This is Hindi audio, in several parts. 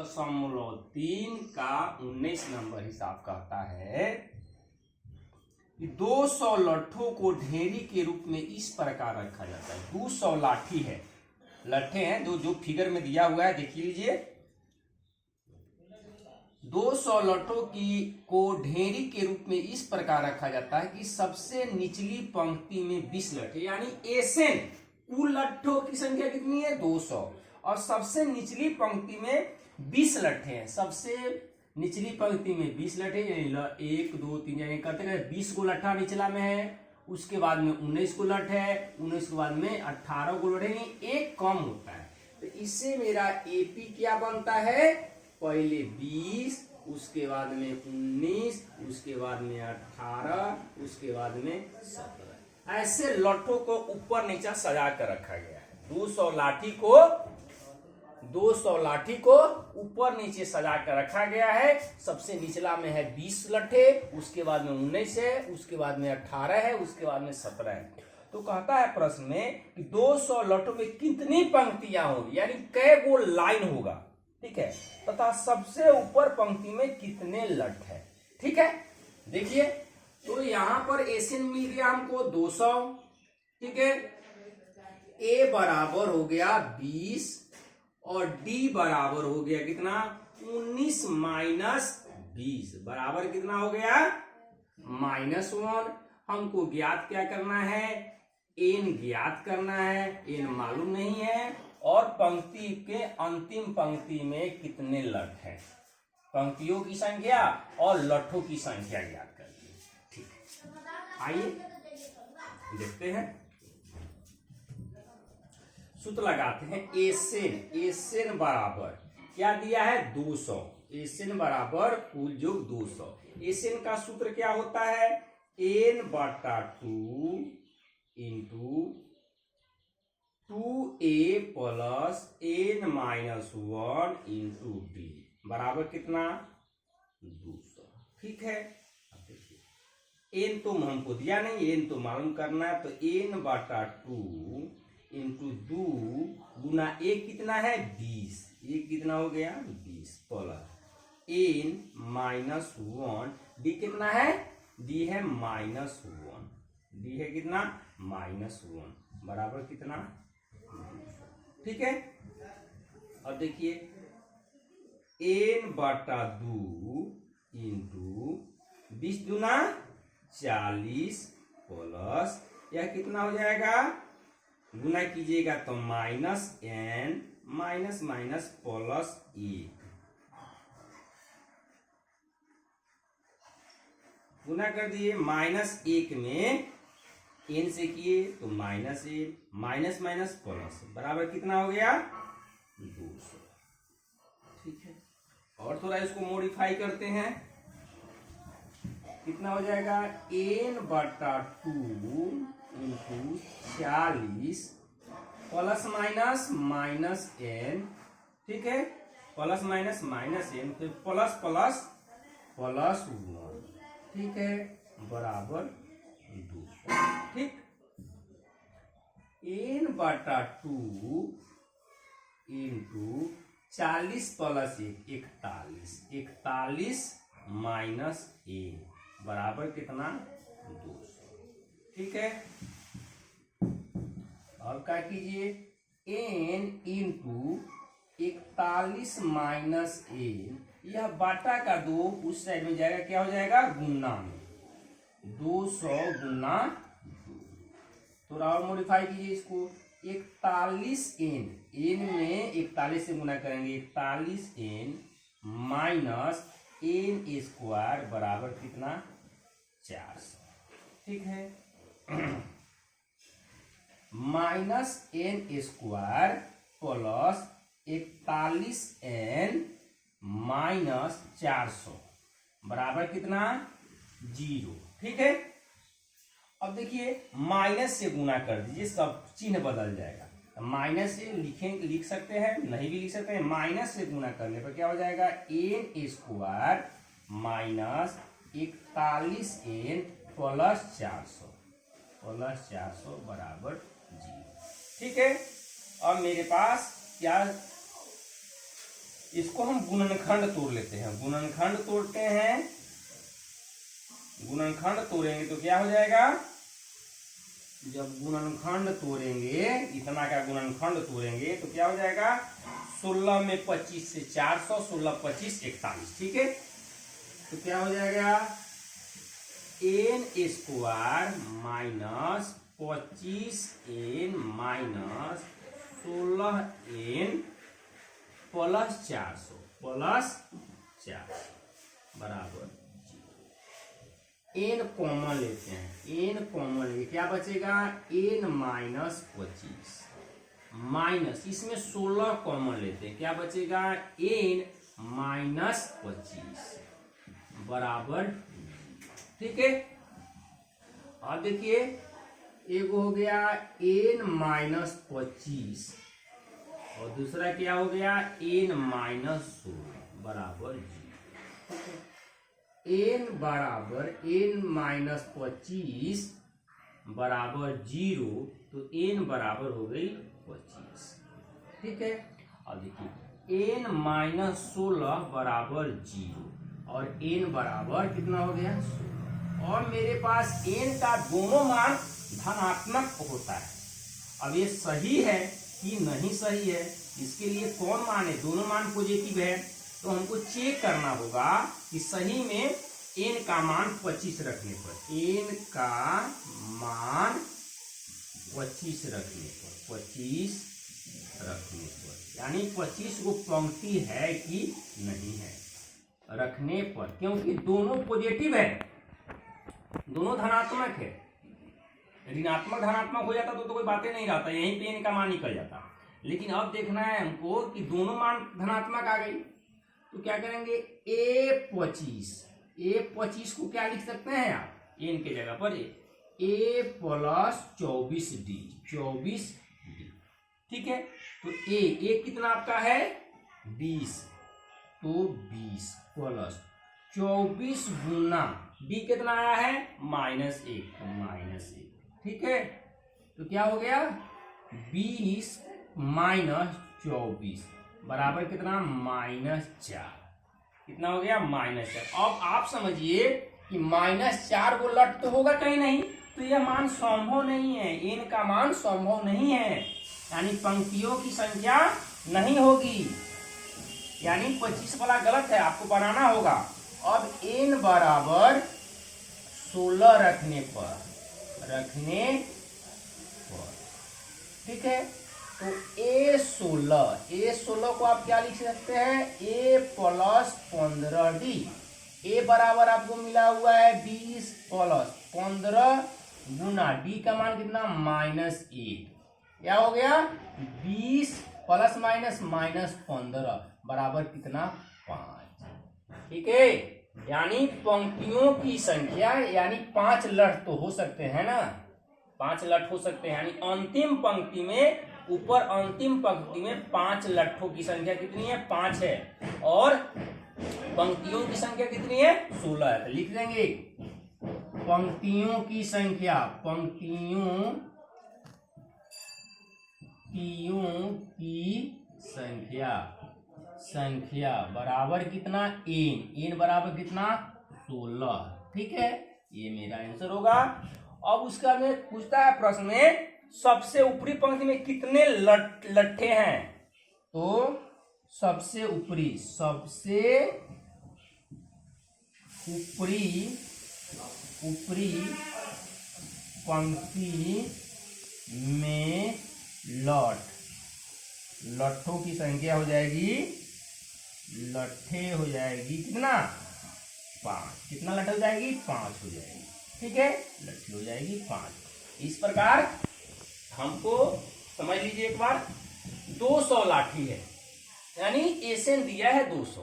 2.3 का 19 नंबर हिसाब कहता है कि 200 लट्ठों को ढेरी के रूप में इस प्रकार रखा जाता है। 200 लाठी है, लट्ठे हैं जो फिगर में दिया हुआ है, देख लीजिए। 200 लट्ठों को ढेरी के रूप में इस प्रकार रखा जाता है कि सबसे निचली पंक्ति में 20 लट्ठे, यानी एसेन कुल लट्ठों की संख्या कितनी है 200, और सबसे निचली पंक्ति में 20 लट्ठे हैं। सबसे निचली पंक्ति में 20 लट्ठे, 1 2 3 यानी करते करते 20 को लट्ठा निचला में है, उसके बाद में 19 को लट्ठ है, 19 के बाद में 18 को लट्ठ है, एक कम होता है। तो इससे मेरा एपी क्या बनता है, पहले 20, उसके बाद में 19, उसके बाद में 18, उसके बाद में 17। ऐसे लट्ठों को ऊपर नीचे सजा कर रखा गया है। 200 लाठी को ऊपर नीचे सजा कर रखा गया है। सबसे निचला में है 20 लट्ठे, उसके बाद में 19 है, उसके बाद में 18 है, उसके बाद में 17 है। तो कहता है प्रश्न में कि 200 लट्ठों में कितनी पंक्तियां होगी, यानी कै गो लाइन होगा, ठीक है, तथा सबसे ऊपर पंक्ति में कितने लट्ठ है। ठीक है, देखिए तो यहां पर एसिन मिल गया हमको 200, ठीक है, ए बराबर हो गया 20 और डी बराबर हो गया कितना 19 माइनस 20 बराबर कितना हो गया -1। हमको ज्ञात क्या करना है, एन ज्ञात करना है, एन मालूम नहीं है, और पंक्ति के अंतिम पंक्ति में कितने लट्ठ हैं, पंक्तियों की संख्या और लट्ठों की संख्या ज्ञात करनी है। ठीक है, आइए देखते हैं, सूत्र लगाते हैं। एसेन बराबर क्या दिया है 200, एसेन बराबर कुल योग 200। एसेन का सूत्र क्या होता है, n बटा 2 into 2a plus n minus 1 into d बराबर कितना 200। ठीक है, अब देखिए n तो हमको दिया नहीं, n तो मालूम करना है, तो n बटा 2 इंटू 2 गुना a कितना है 20, ये कितना हो गया 20 प्लस n माइनस 1, d कितना है, d है -1, d है कितना -1 बराबर कितना 200। ठीक है, अब देखिए n बटा 2 इंटू 20 दूना 40 प्लस यह कितना हो जाएगा, गुना कीजिएगा तो -n माइनस माइनस प्लस 1, गुना कर दिए -1 में n से किए तो -1 माइनस माइनस प्लस बराबर कितना हो गया 200। ठीक है, और थोड़ा इसको मॉडिफाई करते हैं, कितना हो जाएगा n बटा 2 इंटू 40 प्लस माइनस -n, ठीक है, प्लस माइनस -n, फिर प्लस प्लस प्लस 1, ठीक है, बराबर 200। ठीक, n बटा 2 इंटू 40 प्लस 1 41 माइनस n बराबर कितना 200। ठीक है, और क्या कीजिए n इंटू 41 माइनस n, यह बाटा का 2 उस साइड में जाएगा, क्या हो जाएगा गुना में 200 गुना 2। थोड़ा और मॉडिफाई कीजिए इसको, 41n में 41 से गुना करेंगे 41n माइनस n स्क्वायर बराबर कितना 400। ठीक है, minus n square plus 41n minus 400 बराबर कितना 0। ठीक है, अब देखिए माइनस से गुना कर दीजिए, सब चिन्ह बदल जाएगा। माइनस से लिख सकते हैं, नहीं भी लिख सकते हैं, माइनस से गुना करने पर क्या हो जाएगा n square minus 41n plus 400 बराबर 0। ठीक है, अब मेरे पास क्या इसको हम गुणनखंड तोड़ लेते हैं। गुणनखंड तोड़ते हैं, गुणनखंड तोड़ेंगे तो क्या हो जाएगा, जब गुणनखंड तोड़ेंगे, इतना का गुणनखंड तोड़ेंगे तो क्या हो जाएगा, 16 में 25 से 400, 16 25 41, ठीक है। तो क्या हो जाएगा, n square minus 25n minus 16n plus 400 plus 400 बराबर n कॉमन लेते हैं, n कॉमन लेके क्या बचेगा, n माइनस 25 माइनस इसमें 16 कॉमन लेते हैं, क्या बचेगा, n माइनस 25 बराबर, ठीक है। अब देखिए एक हो गया n माइनस 25 और दूसरा क्या हो गया, n माइनस 16 बराबर 0। n बराबर n माइनस 25 बराबर 0, तो n बराबर हो गई 25, ठीक है। अब देखिए n माइनस 16 बराबर 0 और n बराबर कितना हो गया, 16, और मेरे पास n का दोनों मान धनात्मक होता है। अब ये सही है कि नहीं सही है, इसके लिए कौन मान है, दोनों मान पॉजिटिव है, तो हमको चेक करना होगा कि सही में n का मान 25 रखने पर, n का मान 25 रखने पर, 25 रखने पर, यानी 25 को पंक्ति है कि नहीं है रखने पर, क्योंकि दोनों पॉजिटिव है, दोनों धनात्मक है। ऋणात्मक धनात्मक हो जाता तो कोई बातें नहीं रहता, यहीं पे n का मान निकल जाता। लेकिन अब देखना है हमको कि दोनों मान धनात्मक आ गई, तो क्या करेंगे, a25 को क्या लिख सकते हैं आप, n के जगह पर a प्लस 24d, 24d, ठीक है। तो a कितना आपका है 20, तो 20 प्लस 24 गुना d कितना आया है -1, ठीक है। तो क्या हो गया 20 माइनस 24 बराबर कितना -4, कितना हो गया -4। अब आप समझिए कि -4 को लट तो होगा कहीं नहीं, तो यह मान संभव नहीं है, n का मान संभव नहीं है, यानी पंक्तियों की संख्या नहीं होगी, यानी 25 वाला गलत है, आपको बनाना होगा। अब n बराबर 16 रखने पर, ठीक है। तो a16 को आप क्या लिख सकते हैं, a प्लस 15d, a बराबर आपको मिला हुआ है 20 प्लस 15 गुना d का मान कितना -8, क्या हो गया 20 प्लस -15 बराबर कितना 5, ठीक है। यानी पंक्तियों की संख्या, यानी 5 लठ तो हो सकते हैं ना, 5 लठ हो सकते हैं, यानी अंतिम पंक्ति में, ऊपर अंतिम पंक्ति में 5 लट्ठों की संख्या कितनी है 5 है, और पंक्तियों की संख्या कितनी है 16 है। तो लिख देंगे पंक्तियों की संख्या, पंक्तियों की संख्या बराबर कितना n बराबर कितना 16, ठीक है। ये मेरा आंसर होगा। अब उसका में पूछता है प्रश्न में सबसे ऊपरी पंक्ति में कितने लट्ठे हैं, तो सबसे ऊपरी पंक्ति में लट्ठों की संख्या हो जाएगी, लट्ठे हो जाएगी कितना 5, कितना लट्ठे हो जाएगी 5 हो जाएगी, ठीक है, लट्ठी हो जाएगी 5। इस प्रकार हमको समझ लीजिए एक बार, 200 लाठी है, यानी एसन दिया है 200,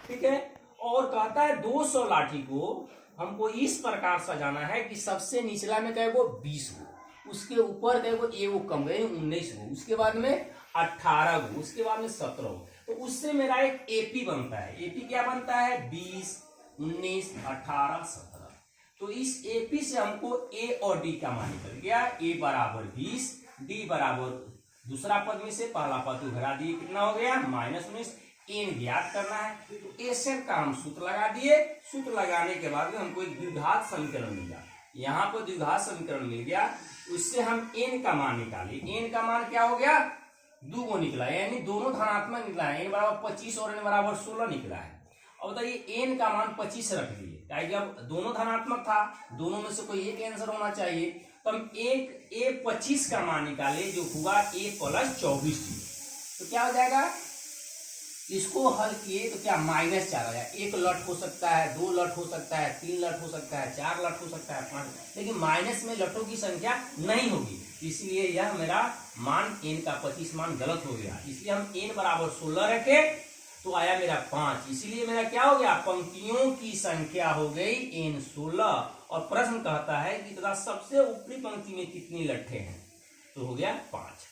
ठीक है, और कहता है 200 लाठी को हमको इस प्रकार सजाना है कि सबसे निचला में कहे वो 20 हो, उसके ऊपर कहे वो एगो कम गए 19 हो, उसके बाद में 18 हो, उसके बाद में 17 हो, तो उससे मेरा एक एपी बनता है। एपी क्या बनता है 20, 19, 18, 17। तो इस एपी से हमको ए और डी का मान निकल गया, ए बराबर 20, डी बराबर दूसरा पद में से पहला पद उघरा दिए, कितना हो गया -19, एन ज्ञात करना है। तो एसएन का हम सूत्र लगा दिए। सूत्र लगाने के बाद में हमको एक द्विघात समीकरण मिला। यहाँ पर द्विघात समीकरण मिल गया, उससे हम एन का मान निकाले। एन का मान क्या हो गया, 2 को निकला, यानी दोनों धनात्मक निकला है। एन बराबर 25 और एन बराबर 16 निकला है। अब बताइए एन का मान 25 रख दिए, जब दोनों धनात्मक था, दोनों में से कोई एक आंसर होना चाहिए। तो हम एक ए 25 का मान निकाले, जो हुआ a + 24। तो क्या हो जाएगा, इसको हल किए तो क्या -4 आया। 1 लट हो सकता है, 2 लट हो सकता है, 3 लट हो सकता है, 4 लट हो सकता है, 5, लेकिन माइनस में लटों की संख्या नहीं होगी। इसलिए यह मेरा मान n का 25 मान गलत हो गया। इसलिए हम n बराबर 16 रखे तो आया मेरा 5। इसलिए मेरा क्या हो गया, पंक्तियों की संख्या हो गई n 16। और प्रश्न कहता है कि तथा सबसे ऊपरी पंक्ति में कितनी लट्ठे हैं, तो हो गया 5।